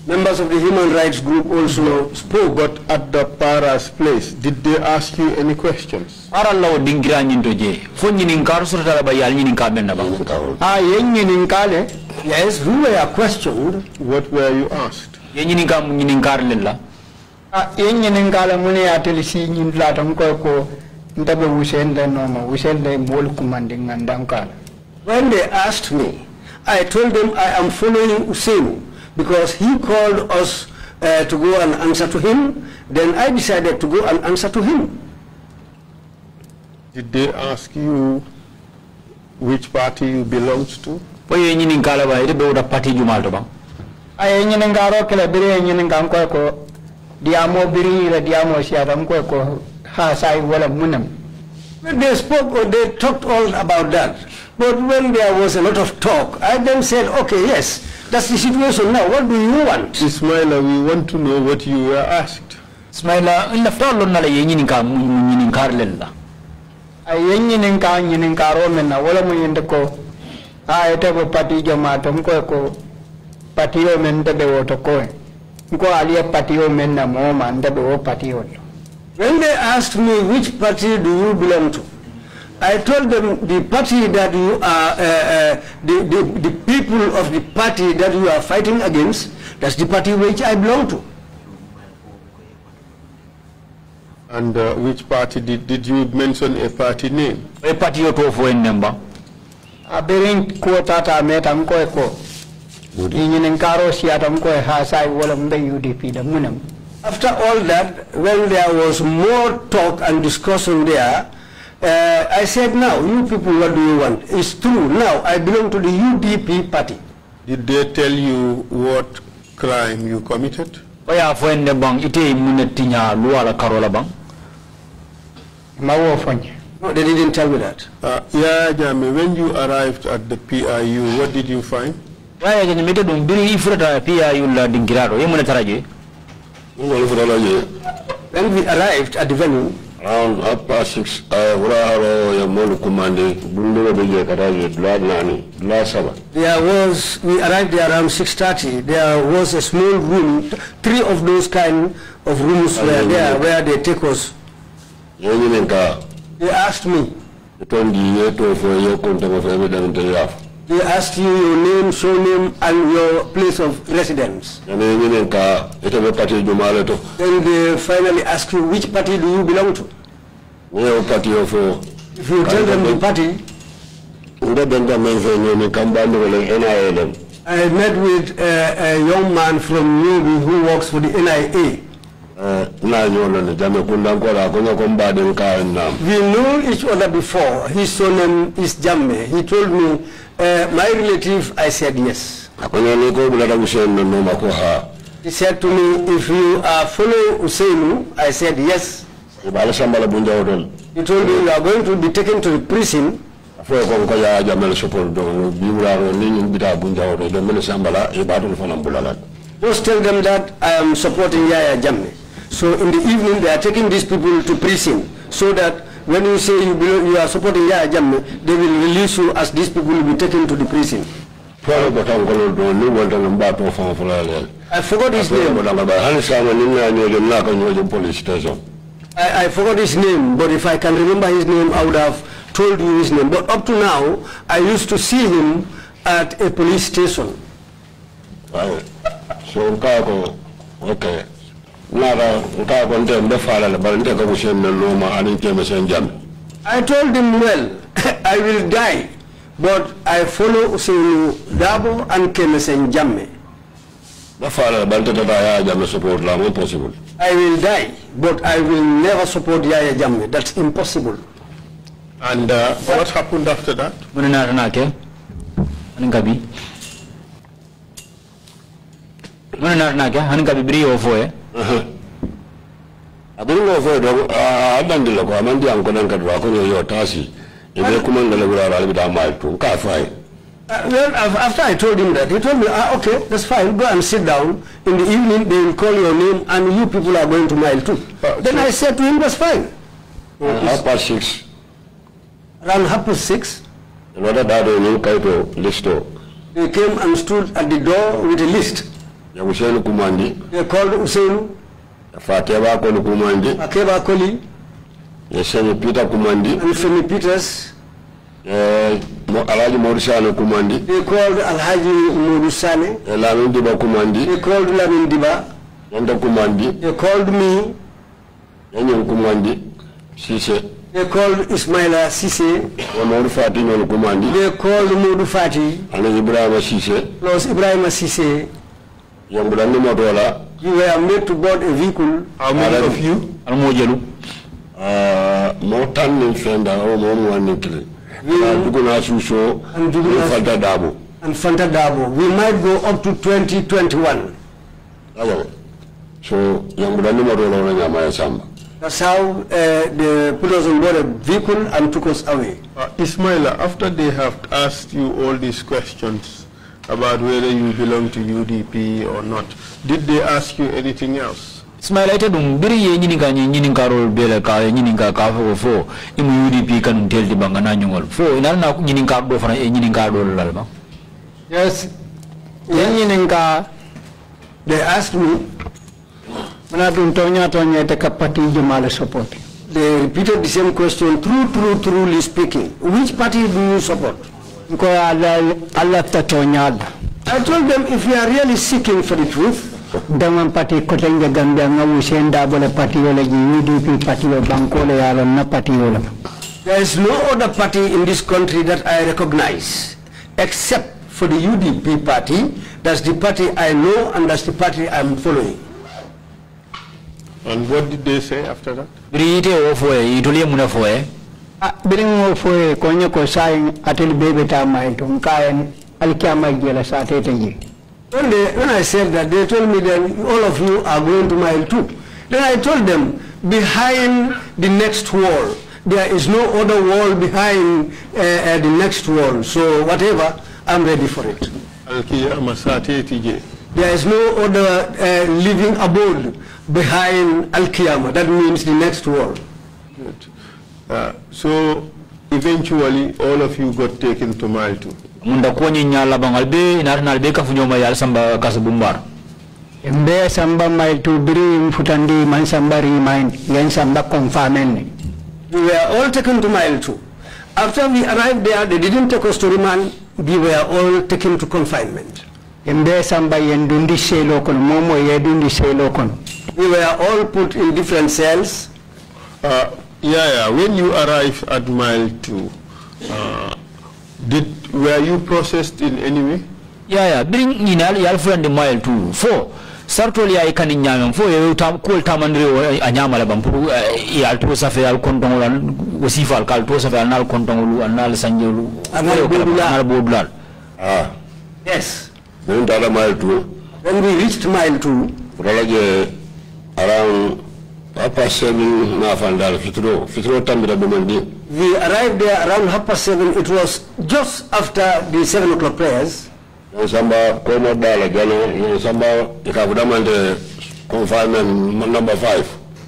Members of the human rights group also spoke. But at the Paras place, did they ask you any questions? Yes, we were questioned. What were you asked? When they asked me, I told them I am following Hussein because he called us to go and answer to him. Then I decided to go and answer to him. Did they ask you which party you belonged to? When they spoke, they talked all about that. But when there was a lot of talk, I then said, okay, yes, that's the situation now. What do you want? Ismaila, we want to know what you were asked. Ismaila, in the fall on the I have party jamatum ko patio men de wotoko. Go alia patio men na mom and the patio. When they asked me which party do you belong to, I told them the party that you are, the people of the party that you are fighting against, that's the party which I belong to. And which party did you mention a party name? A party you to for a number. A bering quota metam koeko. In Karo Siatam Koe has I will the UDP the munum. After all that, when there was more talk and discussion there, I said, now, you people, what do you want? It's true. Now, I belong to the UDP party. Did they tell you what crime you committed? No, they didn't tell me that. Yeah, Jame, when you arrived at the PIU, what did you find? When we arrived at the venue, around 6:30, we arrived there around 6:30. There was a small room, 3 of those kind of rooms were there where they take us. They asked me. They asked you your name, surname, and your place of residence. Then they finally ask you, which party do you belong to? If you tell them the party, I met with a young man from Newby who works for the NIA. We knew each other before. His surname is Jamme. He told me, my relative, I said yes. He said to me, if you are following Usainu, I said yes. He told me you are going to be taken to the prison. Just tell them that I am supporting Yaya Jamme. So in the evening they are taking these people to prison so that when you say you are supporting Yaya Jamme, they will release you as these people will be taken to the prison. I forgot his name. I forgot his name, but if I can remember his name, I would have told you his name. But up to now, I used to see him at a police station. So, okay. I told him, well, I will die, but I follow Usainu Dabo and Kemesen Jamme. I will die, but I will never support Yaya Jamme. That's impossible. And what happened after that? Well, after I told him that, he told me, okay, that's fine, go and sit down. In the evening, they will call your name, and you people are going to mile 2. Then I said to him, that's fine. Half past 6. Around 6:30, they came and stood at the door with a list. They called Usainu, Akeba Koli, and Femi Peters. They called Alhaji Modusane. They called Lamin Diba. They called me. They called Ismaila Sise. They called Modu Fati. Plus Ibrahim Sise. You were made to board a vehicle. How many of you? More than and Fanta Dabo. We might go up to 2021. So, that's how they put us on board a vehicle and took us away. Ismaila, after they have asked you all these questions about whether you belong to UDP or not, did they ask you anything else? Ismaila ite dum biri ye nyini karol bele ka nyini ka fo imu UDP kan tel di bangana nyongol fo inal na nyini ka do fana nyini ka do lalba. Yes, nyini ka they asked me. Mana dun tonya te kapati jumala support. They repeated the same question, truly speaking. Which party do you support? I told them, if you are really seeking for the truth, there is no other party in this country that I recognize except for the UDP party. That's the party I know and that's the party I'm following. And what did they say after that? When I said that, they told me that all of you are going to mile 2. Then I told them, behind the next wall, there is no other wall behind the next wall. So whatever, I'm ready for it. There is no other living abode behind Al-Qiyamah. That means the next wall. Good. So eventually all of you got taken to mile 2. Munda kwenye nyala bangalbe inarnal be kafunyoma yal samba kasabumbar. Mbe samba mile 2 biri mfutandi man samba remind yan samba confinement. We were all taken to mile 2. After we arrived there, they didn't take us to remand. We were all taken to confinement. Mbe samba yendundi selo kon momo yedundi selo kon. We were all put in different cells. When you arrived at mile 2, were you processed in any way? Bring inal yal friend mile 2 4 sartol ya ikani nyam fo ye tam kol tamandre anyama la bampuru yal to safe al kontong lan wasifal kal to safe anal kontong lu anal sanjelu anal bodulal. Yes. When mile 2, when we reached mile 2, around past 7 we arrived there around 7:30. It was just after the 7 o'clock prayers. Confinement number 5.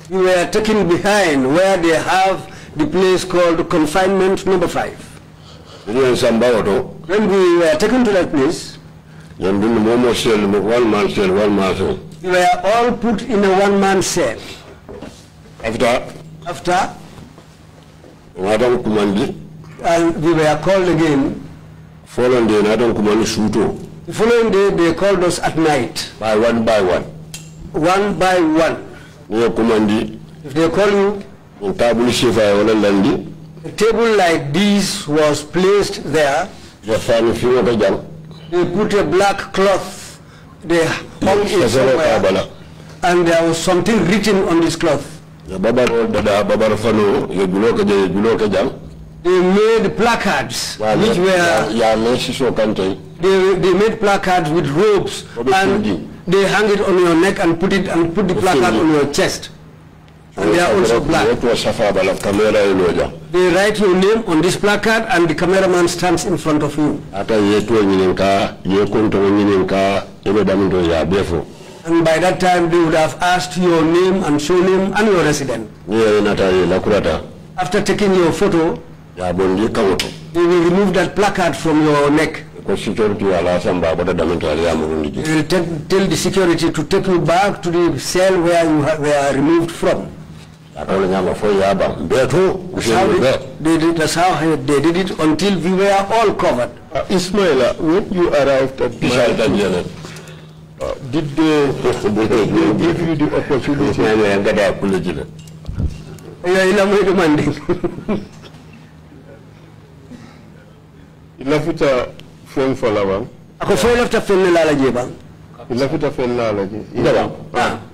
We were taken behind where they have the place called confinement number 5. When we were taken to that place, we were all put in a one-man cell. After, and we were called again. The following day, they called us at night. One by one. One by one. If they call you, a table like this was placed there. They put a black cloth, they hung it somewhere, and there was something written on this cloth. They made placards, which were, they made placards with ropes, and they hang it on your neck and put the placard on your chest. And they are also black. They write your name on this placard and the cameraman stands in front of you. And by that time they would have asked your name and surname and your residence. After taking your photo, they will remove that placard from your neck. They will tell the security to take you back to the cell where you were removed from. That's how they did it until we were all covered. Ismaila, when you arrived at did they give you the opportunity? Ilafita fen folawang. Ako fo lafta fen la la jeba. Ilafita fen la la je. Idaba.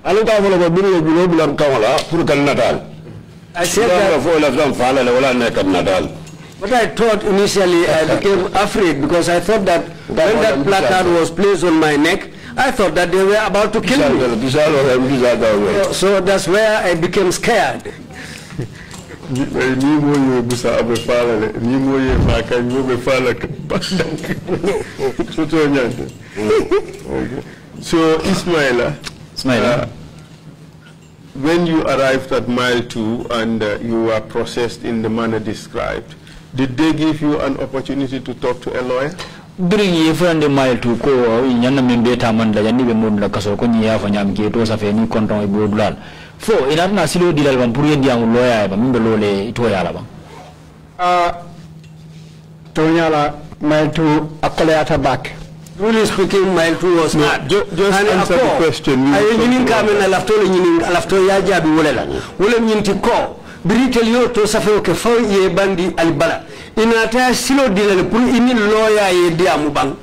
Alu ka folo ko binu binu bulan kawala pour kan natal. I said that fo lafta fala la wala nekat natal. But I thought initially I became afraid because I thought that when that placard was placed on my neck, I thought that they were about to kill me. So that's where I became scared. So Ismaila, when you arrived at mile 2 and you were processed in the manner described, did they give you an opportunity to talk to a lawyer? During ye friend mile 2 ko nyana membe tamanda yani be mun la kaso ko nyi yafa nyam ke to sa fe ni konton e bodulal fo ina na silo dilal bam pour yendi am lawyer ba mimbe lole to yala ba to nyala mile 2 akole ata back. Really speaking, mile 2 was hard. Just answer the question. I didn't come in alafto ya jabi wolela. Wole nyinti ko biritel yo to safe o ke fo ye bandi albala. Inata silo dilal pour ini lawyer ye diamu bang.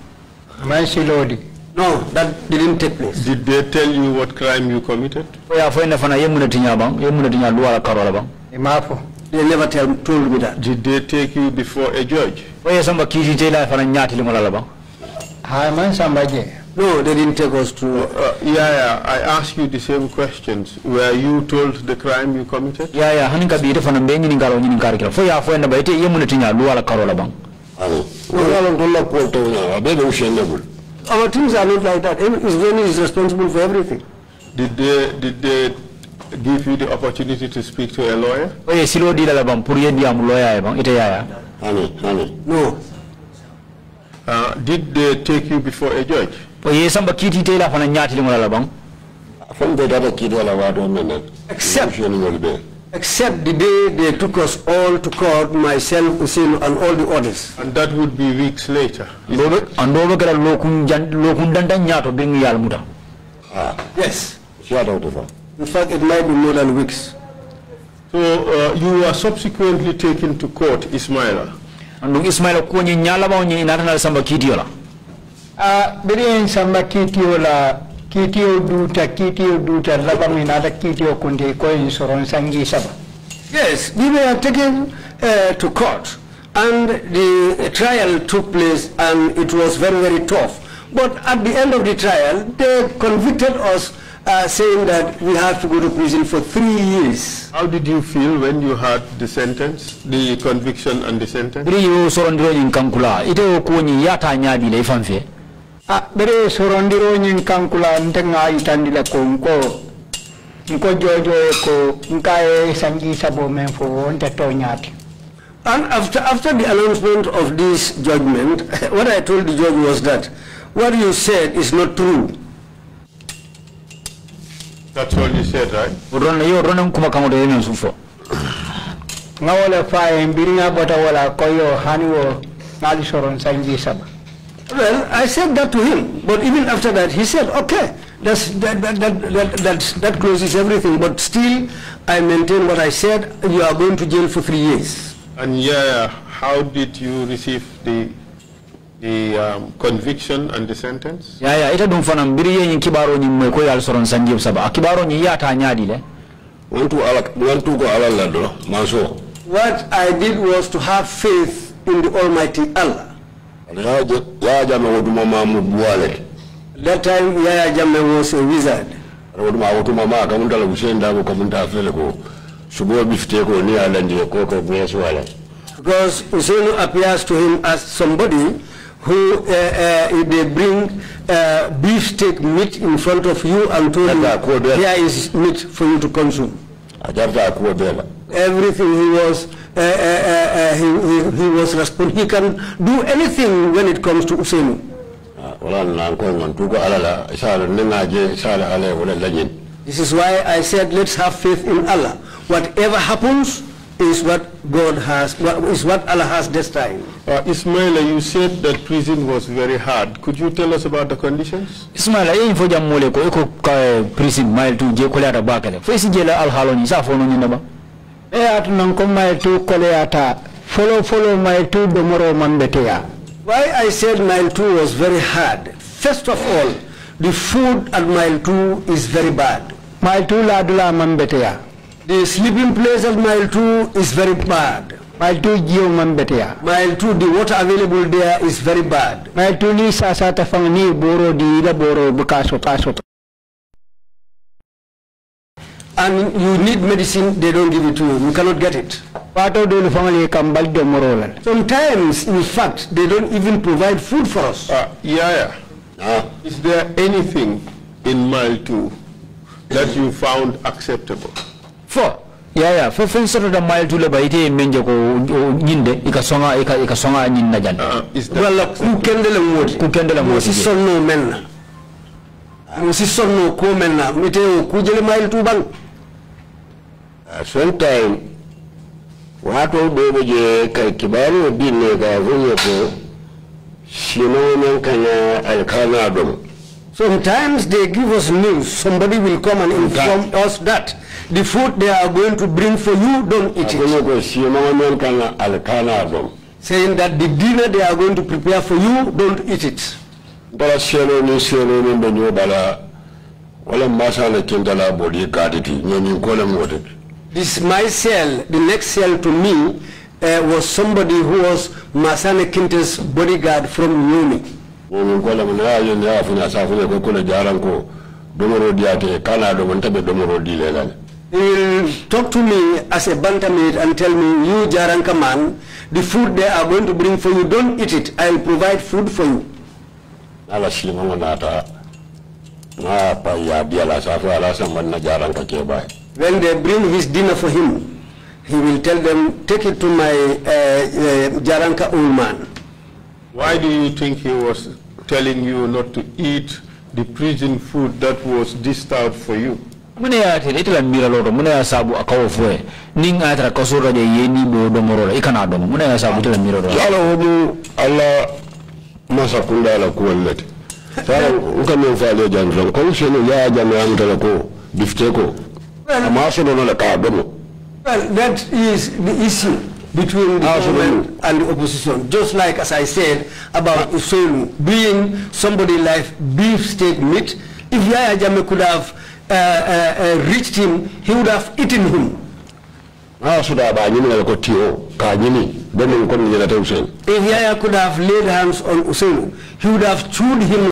My silodi. No, that didn't take place. Did they tell you what crime you committed? Ya fo ina fana yemuna tinya bang, yemuna tinya luala karola bang. Imafo. They never told me that. Did they take you before a judge? Fo ya samba kiti tela fana nyati limala bang. No, they didn't take us to. I asked you the same questions. Were you told the crime you committed? Haninka bi defana benyi ngalo nyini karikala. Fo ya fo na baite yemuna tinya luala karola bang. Our things are not like that. Israel is responsible for everything. Did they give you the opportunity to speak to a lawyer? Oye silo di la bang pour yendi am lawyer bang ite yaya. No. Did they take you before a judge? Oye samba kiti tela fana nyati limala la bang. Except the day they took us all to court, myself, Hussein, and all the others. And that would be weeks later. Yes. In fact, it might be more than weeks. So you were subsequently taken to court, Ismaila. And Ismaila kwenye nyala ba onye inatana samba kitiola. Biri samba kitiola. Kitio duta labang inada kitio kundi ko insuron sangi saba. Yes, we were taken to court and the trial took place and it was very, very tough. But at the end of the trial, they convicted us saying that we have to go to prison for 3 years. How did you feel when you heard the sentence, the conviction and the sentence? Biri sorondiro nkankula ite ko ni yata nyabi le fanfe. Bere sorondiro nyin kankula ntenga itandila ko nko jojo ko nkae sangi sabo menfo onta to nyati. And after the announcement of this judgment, what I told the judge was that what you said is not true. That's all you said, right? Ronam kuma kamo de yemen sufo. Ngawala fa embiringa bota wala koyo haniwo ngali soron sangi saba. Well, I said that to him, but even after that, he said, okay, That closes everything. But still, I maintain what I said. You are going to jail for 3 years. And yeah, how did you receive the conviction and the sentence? Yeah, ita dum fanam biri yin kibaro ni mo ko yal soron sanjib saba. Kibaro ni yata nyadi le. Want to go ala lado manso. What I did was to have faith in the Almighty Allah. That time, Yaya Jammeh was a wizard. Because Usainu appears to him as somebody who they bring beefsteak meat in front of you and told you, here is meat for you to consume. Everything he was he can do anything when it comes to Usainu. This is why I said let's have faith in Allah. Whatever happens is what God has, is what Allah has destined. Ismaila, you said that prison was very hard. Could you tell us about the conditions? Ismaila, yin fo jammole ko eko prison mile tu je ko lata bakale. Fo si jela al haloni sa fo no nyinaba. At nan ko mile tu ko leata. Follow mile tu do moro mambetea. Why I said mile 2 was very hard. First of all, the food at mile 2 is very bad. Mile 2 la dula mambetea. The sleeping place at mile 2 is very bad. Mile 2 gio mambetea. Mile 2, the water available there is very bad. Mile 2 ni sasa tafang ni boro di ila boro bukaso kaso. And you need medicine, they don't give it to you. You cannot get it. Sometimes, in fact, they don't even provide food for us. Is there anything in mile 2 that you found acceptable? For sort of mile 2 le baite menje ko nyinde ikasonga nyinna jan. Is that well, kukendele moti. Si sonno menna. Si sonno ko menna. Mite kujele mile 2 bang. Sometime watu bebeje kibaru dinne ga vunye ko shino kanya alkana dom. Sometimes they give us news. Somebody will come and inform us that the food they are going to bring for you, don't eat it. Saying that the dinner they are going to prepare for you, don't eat it. This my cell, the next cell to me, was somebody who was Masane Kinte's bodyguard from Nyumi. He will talk to me as a bantamate and tell me, you Jaranka man, the food they are going to bring for you, don't eat it. I will provide food for you. When they bring his dinner for him, he will tell them, take it to my Jaranka old man. Why do you think he was telling you not to eat the prison food that was dished out for you? Mune ya tele itela mira loro mune ya sabu akawo fwe ning atra kasura je yeni bo do morola ikana do mune ya sabu itela mira loro yala hobu alla masa kunda la ko wallati sara ukame fale janjo ko sheno ya jamme amtala ko bifteko ama so no la ka do. Well, that is the issue between the government and the opposition. Just like as I said about Usolu being somebody like beefsteak meat, if Yaya Jammeh could have reached him, he would have eaten him. If Yaya could have laid hands on Usolu, he would have chewed him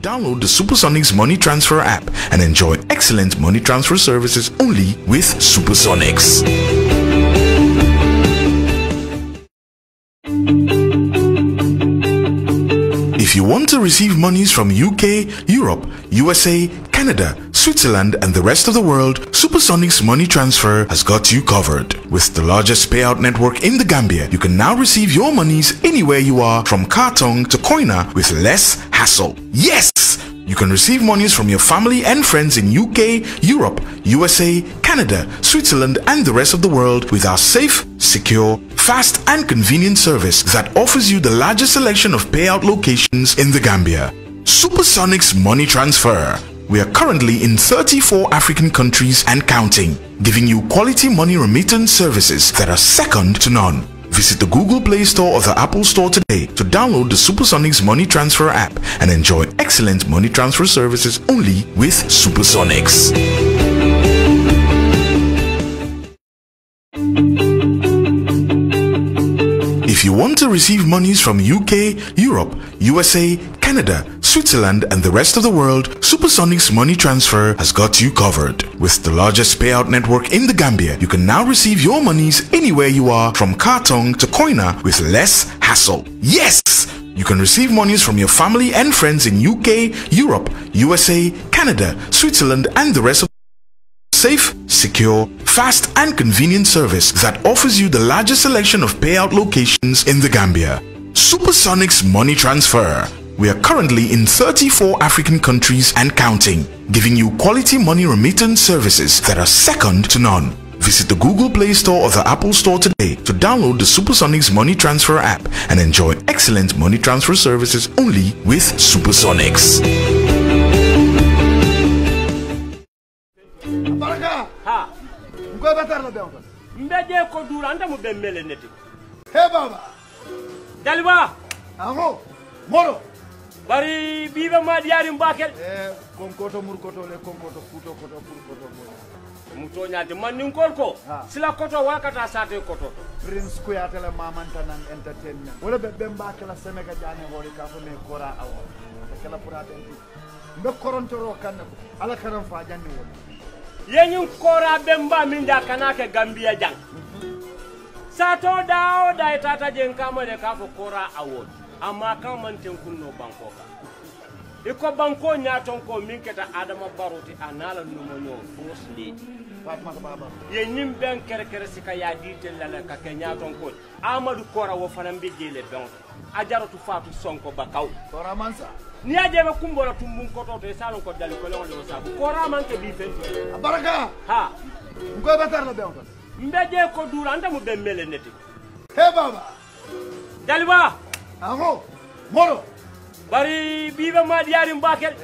download the Supersonics Money Transfer app and enjoy excellent money transfer services only with Supersonics. If you want to receive monies from UK, Europe, USA, Canada, Switzerland and the rest of the world, Supersonics Money Transfer has got you covered. With the largest payout network in the Gambia, you can now receive your monies anywhere you are, from Kartong to Koina, with less hassle. Yes! You can receive monies from your family and friends in UK, Europe, USA, Canada, Switzerland and the rest of the world with our safe, secure, fast and convenient service that offers you the largest selection of payout locations in the Gambia. Supersonics Money Transfer. We are currently in 34 African countries and counting, giving you quality money remittance services that are second to none. Visit the Google Play Store or the Apple Store today to download the Supersonics Money Transfer app and enjoy excellent money transfer services only with Supersonics. If you want to receive monies from UK, Europe, USA, Canada, Switzerland and the rest of the world, Supersonics Money Transfer has got you covered. With the largest payout network in the Gambia, you can now receive your monies anywhere you are, from Kartong to Koina with less hassle. Yes! You can receive monies from your family and friends in UK, Europe, USA, Canada, Switzerland and the rest of safe, secure, fast and convenient service that offers you the largest selection of payout locations in the Gambia. Supersonics Money Transfer. We are currently in 34 African countries and counting, giving you quality money remittance services that are second to none. Visit the Google Play Store or the Apple Store today to download the Supersonics Money Transfer app and enjoy excellent money transfer services only with Supersonics. Ha. Mko batar la beon. Mbeje ko dura anda mo bemmele neti. He baba. Dalba. Aho. Moro. Bari biba ma diari mbakel. Konkoto murkoto le konkoto futo koto furkoto. Muto nyaade man nin kolko. Sila koto wakata sate koto. Prince ko yatele mamanta nan entertainment. Wala be mbakela semega jane wori ka fo me kora awo. Kala purata enti. Mbe korontoro kan ala kanam fa janni woni. Yenyu kora bemba minda kanake Gambia jang. Sato dao da tata jenkama de kafo kora award. Ama kaman tenkunno bankoka. Iko banko nyaton ko minketa Adama Baroti anala numonyo first lady. Fatma baba. Yenyim ben kere sika ya ditel la ka kenyaton ko. Amadou Kora wo fanambe jele don. Ajaratu Fatu Sonko bakaw. Kora mansa. Ni ajebe kumbola tumbun koto to salon ko dali ko lewon sabu Kora manke bi fen. Baraka. Ha. Ngo batar la beon. Mbeje ko dura anda mo bemmele neti. He baba. Dalba. Aho. Moro. Bari biba ma diari mbakel.